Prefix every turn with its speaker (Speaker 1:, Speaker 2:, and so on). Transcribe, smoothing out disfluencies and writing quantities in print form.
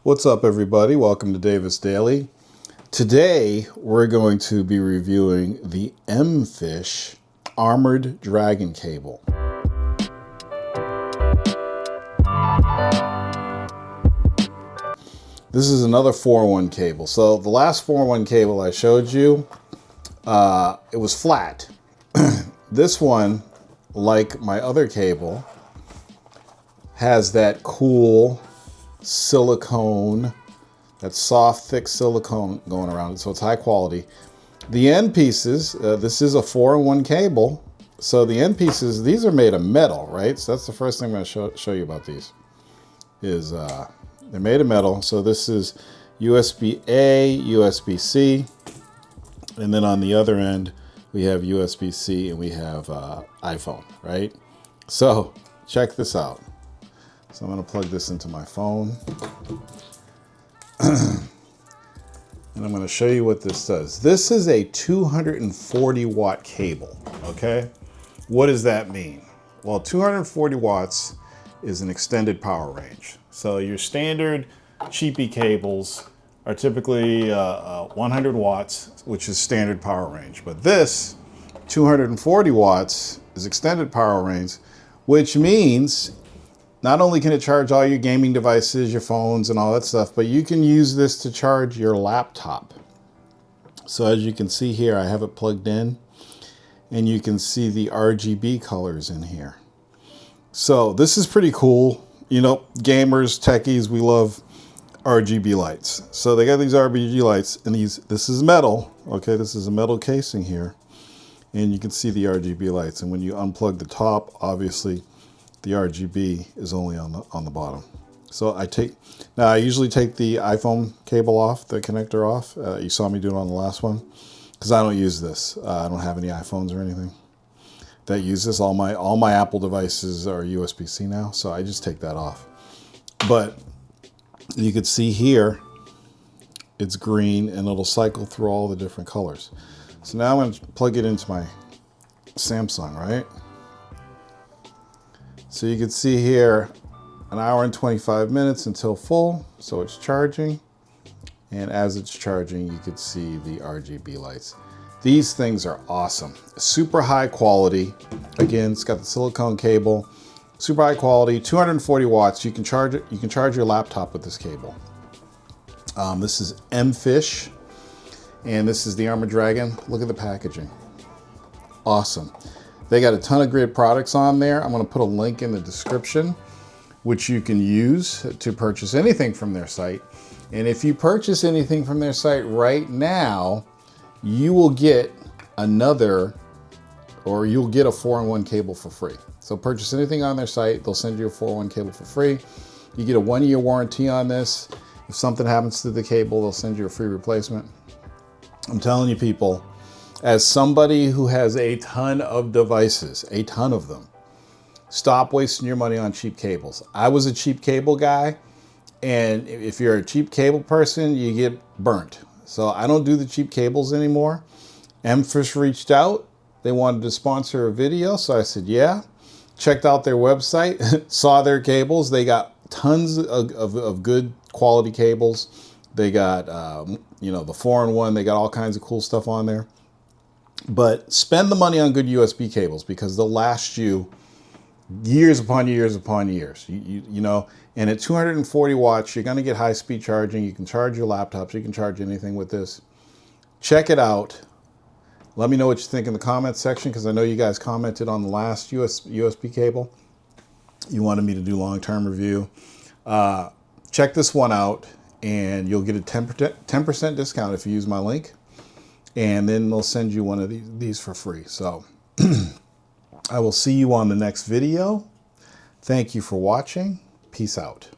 Speaker 1: What's up, everybody? Welcome to Davis Daily. Today, we're going to be reviewing the Mfish Armored Dragon cable. This is another 4-in-1 cable. So the last 4-in-1 cable I showed you, it was flat. This one, like my other cable, has that cool silicone, that soft, thick silicone going around it, so it's high quality. The end pieces, this is a 4-in-1 cable, so the end pieces, these are made of metal, right? So that's the first thing I'm going to show you about these, is they're made of metal. So this is USB-A, USB-C, and then on the other end, we have USB-C and we have iPhone, right? So check this out. So I'm going to plug this into my phone. And I'm going to show you what this does. This is a 240 watt cable, okay? What does that mean? Well, 240 watts is an extended power range. So your standard cheapy cables are typically 100 watts, which is standard power range. But this 240 watts is extended power range, which means not only can it charge all your gaming devices, your phones and all that stuff, but you can use this to charge your laptop. So as you can see here, I have it plugged in and you can see the RGB colors in here. So this is pretty cool. You know, gamers, techies, we love RGB lights. So they got these RGB lights and this is metal. Okay, this is a metal casing here. And you can see the RGB lights. And when you unplug the top, obviously the RGB is only on the bottom. So I usually take the iPhone cable off, the connector off. You saw me do it on the last one, because I don't use this. I don't have any iPhones or anything that use this. All my Apple devices are USB-C now, so I just take that off. But you could see here, it's green and it'll cycle through all the different colors. So now I'm going to plug it into my Samsung, right? So you can see here, 1 hour and 25 minutes until full. So it's charging. And as it's charging, you can see the RGB lights. These things are awesome. Super high quality. Again, it's got the silicone cable. Super high quality, 240 watts. You can charge it. You can charge your laptop with this cable. This is Mfish, and this is the Armored Dragon. Look at the packaging. Awesome. They got a ton of great products on there. I'm going to put a link in the description, which you can use to purchase anything from their site. And if you purchase anything from their site right now, you will get you'll get a 4-in-1 cable for free. So purchase anything on their site, they'll send you a 4-in-1 cable for free. You get a 1-year warranty on this. If something happens to the cable, they'll send you a free replacement. I'm telling you, people, as somebody who has a ton of devices, a ton of them, stop wasting your money on cheap cables. I was a cheap cable guy, and if you're a cheap cable person, you get burnt. So I don't do the cheap cables anymore. Mfish reached out. They wanted to sponsor a video, so I said, yeah. Checked out their website, saw their cables. They got tons of good quality cables. They got, the 4-in-1. They got all kinds of cool stuff on there. But spend the money on good USB cables, because they'll last you years upon years upon years. You know, and at 240 watts, you're going to get high-speed charging. You can charge your laptops. You can charge anything with this. Check it out. Let me know what you think in the comments section, because I know you guys commented on the last USB cable. You wanted me to do long-term review. Check this one out, and you'll get a 10% discount if you use my link. And then they'll send you one of these for free. So I will see you on the next video. Thank you for watching. Peace out.